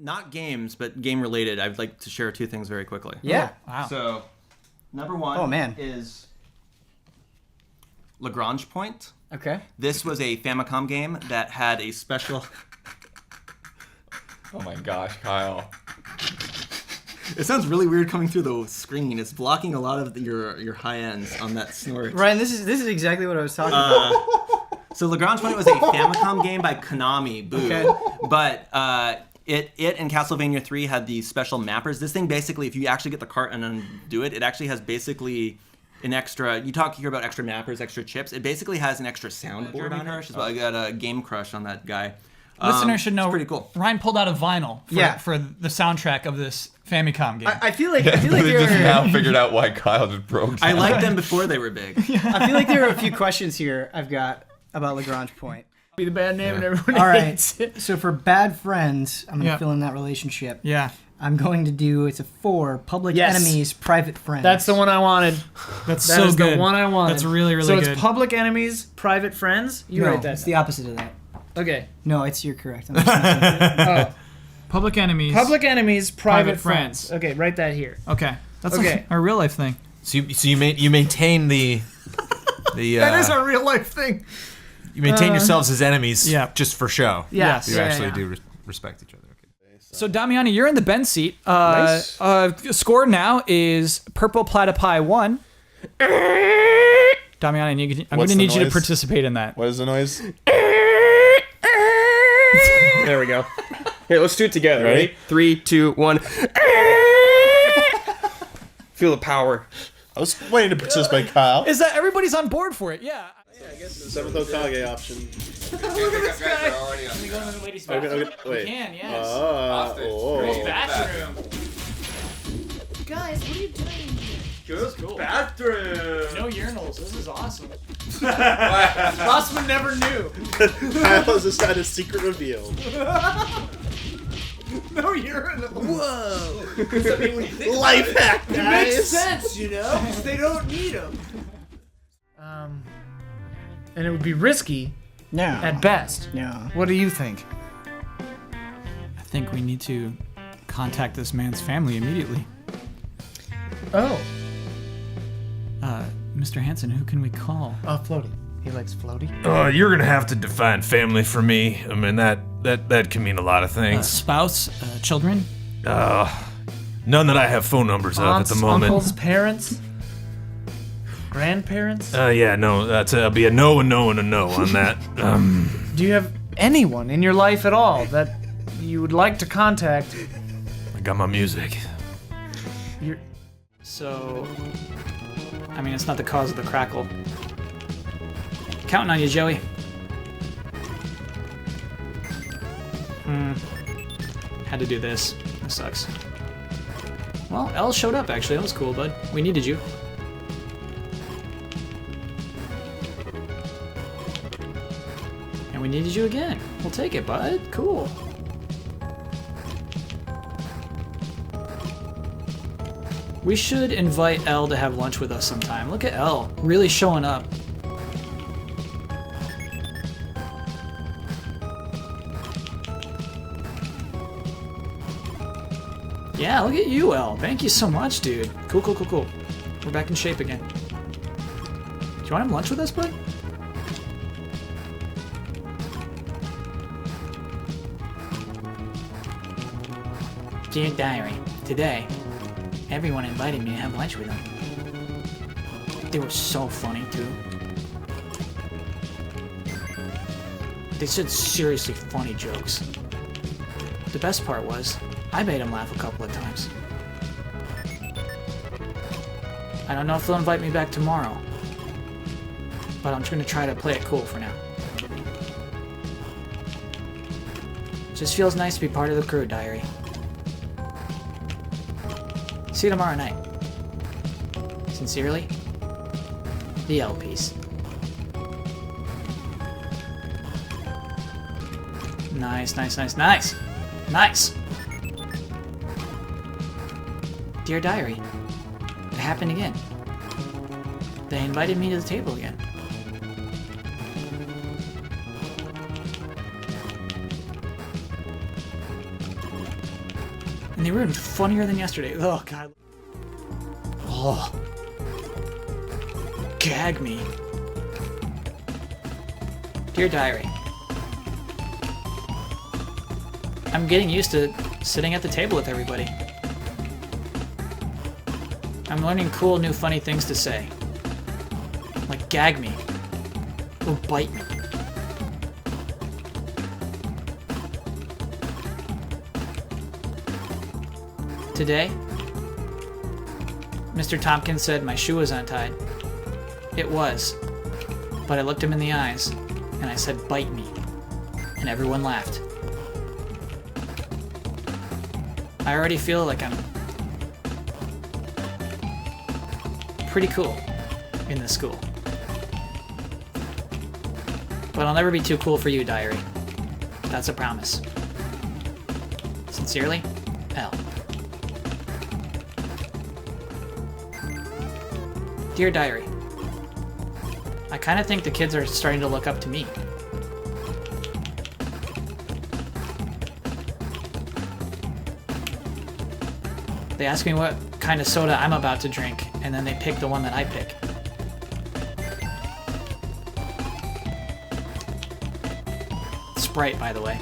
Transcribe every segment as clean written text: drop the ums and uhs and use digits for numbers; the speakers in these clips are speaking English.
not games, but game related. I'd like to share 2 things very quickly. Yeah. Oh, wow. So, number 1 is Lorange Point. Okay. This was a Famicom game that had a special... Oh my gosh, Kyle. It sounds really weird coming through the screen. It's blocking a lot of your high ends on that snort. Ryan, this is exactly what I was talking about. So Lorange Point was a Famicom game by Konami. Boo. Okay. But it and Castlevania 3 had these special mappers. This thing basically, if you actually get the cart and undo it, it actually has basically an extra. You talk here about extra mappers, extra chips. It basically has an extra soundboard on it. I got a game crush on that guy. Listeners should know. It's pretty cool. Ryan pulled out a vinyl for the soundtrack of this Famicom game. I feel like they there just are, now figured out why Kyle just broke. I liked them before they were big. I feel like there are a few questions here I've got about Lorange Point. Be the bad name and everyone All hates right. it. So for bad friends, I'm gonna Yeah. fill in that relationship. Yeah. I'm going to do it's a 4 public Yes. enemies, private friends. That's the one I wanted. That's That so is good. the one I wanted. That's really, really so good. it's public enemies, private friends. You No, write that. it's the opposite of that. Okay. No, you're correct. I'm just messing with you. Oh, Public enemies. public enemies, private, Private friends. friends. Okay, write that here. Okay. That's Okay. like a real life thing. So you maintain the That is a real life thing. you maintain yourselves as enemies Yeah. just for show. Yes. You Yeah, actually yeah. do respect each other. Okay. So Damiani, you're in the Ben seat. Nice. Score now is Purple Platypi 1. Damiani, I'm going What's to the need you to noise? participate in that. What is the noise? There we go. Here, let's do it together. Ready? Ready? 3, 2, 1. Feel the power. I was waiting to participate, Kyle. Is that everybody's on board for it? Yeah. Seventh Okage option. Look at this guy. Can we go into the ladies' bathroom? Okay, wait. We can, yes. Oh. Bathroom. Guys, what are you doing here? Cool. Bathroom. No urinals. This is awesome. Rossman never knew. Kyle has decided a secret reveal. No urinal. Whoa. Life hack, It makes guys. sense, you know, because they don't need them. And it would be risky No. at best. No. What do you think? I think we need to contact this man's family immediately. Oh, Mr. Hanson, who can we call? Floaty. He likes Floaty. You're gonna have to define family for me. I mean that can mean a lot of things. Spouse, children? None that I have phone numbers of Aunts, at the moment. uncles, parents, grandparents. Yeah, no, that'll be a no, a no, and a no on that. Do you have anyone in your life at all that you would like to contact? I got my music. So, I mean, it's not the cause of the crackle. Counting on you, Joey. Had to do this. This sucks. Well, Elle showed up, actually. That was cool, bud. We needed you. And we needed you again. We'll take it, bud. Cool. We should invite Elle to have lunch with us sometime. Look at Elle, really showing up. Yeah, look at you, Elle. Thank you so much, dude. Cool, cool, cool, cool. We're back in shape again. Do you want to have lunch with us, bud? Dear Diary, today, everyone invited me to have lunch with them. They were so funny, too. They said seriously funny jokes. The best part was, I made them laugh a couple of times. I don't know if they'll invite me back tomorrow, but I'm just gonna try to play it cool for now. Just feels nice to be part of the crew, Diary. See you tomorrow night. Sincerely, the Elle piece. Nice, nice, nice, nice! Nice! Dear Diary, it happened again. They invited me to the table again. And they were even funnier than yesterday. Oh, God. Oh. Gag me. Dear Diary, I'm getting used to sitting at the table with everybody. I'm learning cool, new, funny things to say. Like gag me. Or bite me. Today, Mr. Tompkins said my shoe was untied. It was. But I looked him in the eyes, and I said, bite me. And everyone laughed. I already feel like I'm pretty cool in this school. But I'll never be too cool for you, Diary. That's a promise. Sincerely, Elle. Dear Diary, I kind of think the kids are starting to look up to me. They ask me what kind of soda I'm about to drink, and then they pick the one that I pick. Sprite, by the way.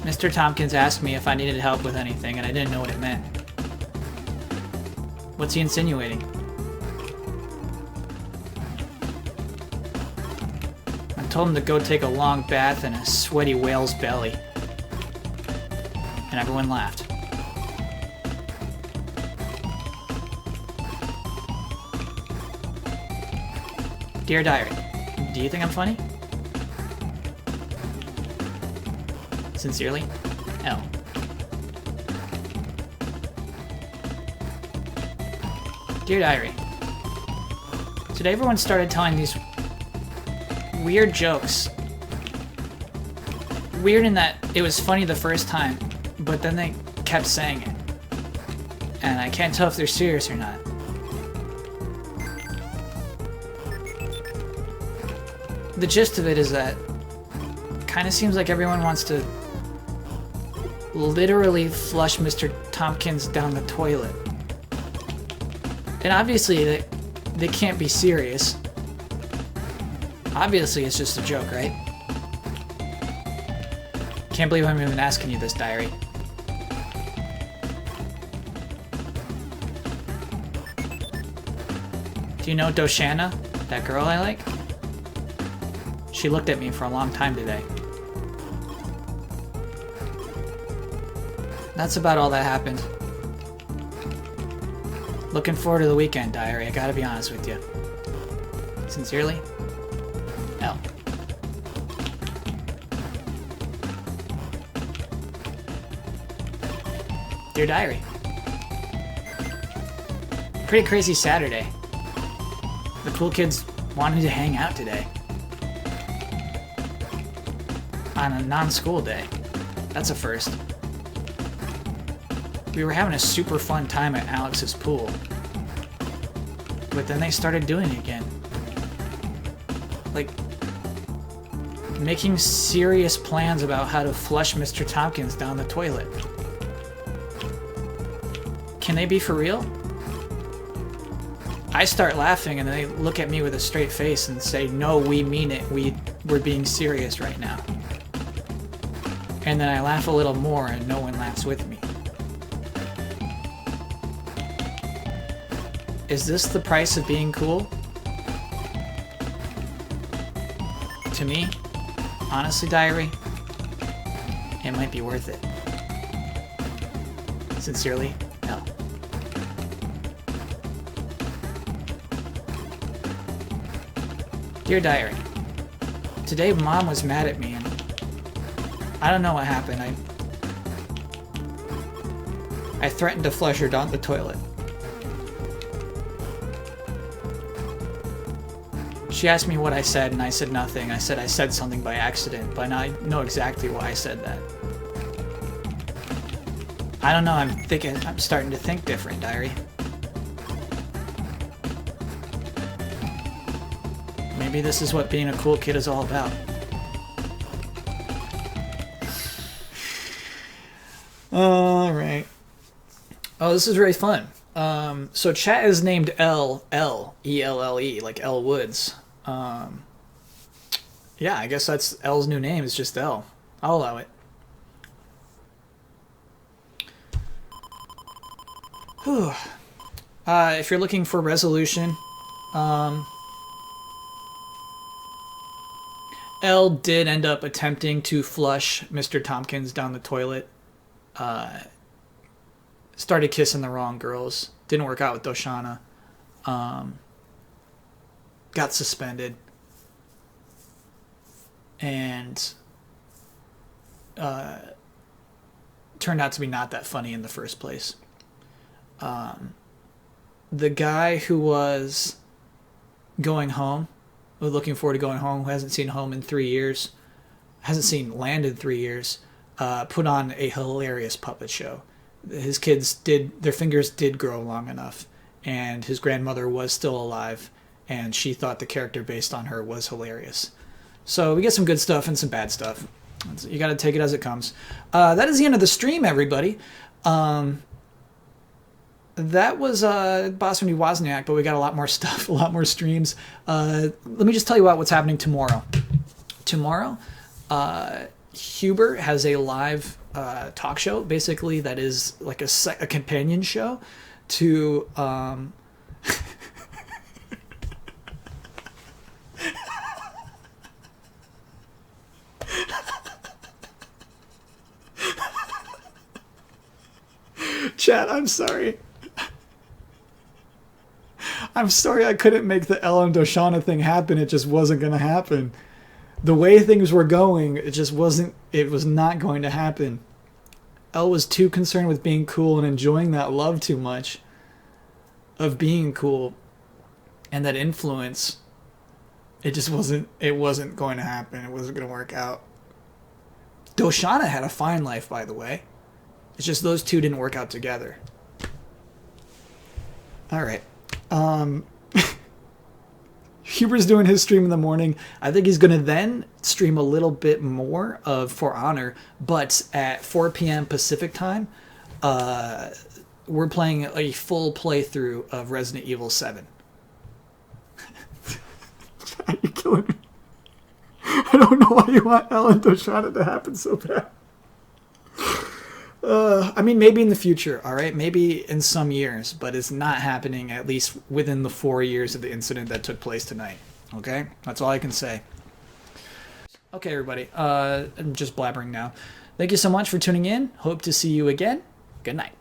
Mr. Tompkins asked me if I needed help with anything, and I didn't know what it meant. What's he insinuating? I told him to go take a long bath in a sweaty whale's belly. And everyone laughed. Dear Diary, do you think I'm funny? Sincerely, Elle. Dear Diary, today everyone started telling these weird jokes. Weird in that it was funny the first time, but then they kept saying it. And I can't tell if they're serious or not. The gist of it is that it kind of seems like everyone wants to literally flush Mr. Tompkins down the toilet. And obviously they can't be serious. Obviously it's just a joke, right? Can't believe I'm even asking you this, Diary. Do you know Doshana, that girl I like? She looked at me for a long time today. That's about all that happened. Looking forward to the weekend, Diary. I gotta be honest with you. Sincerely, Elle. Dear Diary. Pretty crazy Saturday. The cool kids wanted to hang out today. On a non-school day. That's a first. We were having a super fun time at Alex's pool. But then they started doing it again. Like, making serious plans about how to flush Mr. Tompkins down the toilet. Can they be for real? I start laughing and they look at me with a straight face and say, no, we mean it. We're being serious right now. And then I laugh a little more and no one laughs with me. Is this the price of being cool? To me, honestly, Diary, it might be worth it. Sincerely, Elle. Dear Diary, today Mom was mad at me and I don't know what happened. I threatened to flush her down the toilet. She asked me what I said, and I said nothing. I said something by accident, but I know exactly why I said that. I don't know, I'm starting to think different, Diary. Maybe this is what being a cool kid is all about. All right. Oh, this is very fun. So chat is named Elle, like Elle Woods. Yeah, I guess that's Elle's new name. It's just Elle. I'll allow it. Whew. If you're looking for resolution, Elle did end up attempting to flush Mr. Tompkins down the toilet. Started kissing the wrong girls. Didn't work out with Doshana. Got suspended. And turned out to be not that funny in the first place. The guy who was going home, looking forward to going home, who hasn't seen home in 3 years, hasn't seen land in 3 years, put on a hilarious puppet show. His kids their fingers did grow long enough, and his grandmother was still alive, and she thought the character based on her was hilarious. So we get some good stuff and some bad stuff. You got to take it as it comes. That is the end of the stream, everybody. That was Boston Wozniak, but we got a lot more stuff, a lot more streams. Let me just tell you what's happening tomorrow. Tomorrow, Huber has a live talk show, basically, that is like a companion show to... Chat, I'm sorry. I'm sorry I couldn't make the Ellen Doshana thing happen. It just wasn't going to happen. The way things were going, it was not going to happen. Elle was too concerned with being cool and enjoying that love too much of being cool and that influence. It wasn't going to happen. It wasn't going to work out. Doshana had a fine life, by the way. It's just those two didn't work out together. All right. Huber's doing his stream in the morning. I think he's going to then stream a little bit more of For Honor, but at 4 p.m. Pacific time, we're playing a full playthrough of Resident Evil 7. Are you killing me? I don't know why you want Ellen Doshana to happen so bad. I mean, maybe in the future, all right? Maybe in some years, but it's not happening at least within the 4 years of the incident that took place tonight, okay? That's all I can say. Okay, everybody, I'm just blabbering now. Thank you so much for tuning in. Hope to see you again. Good night.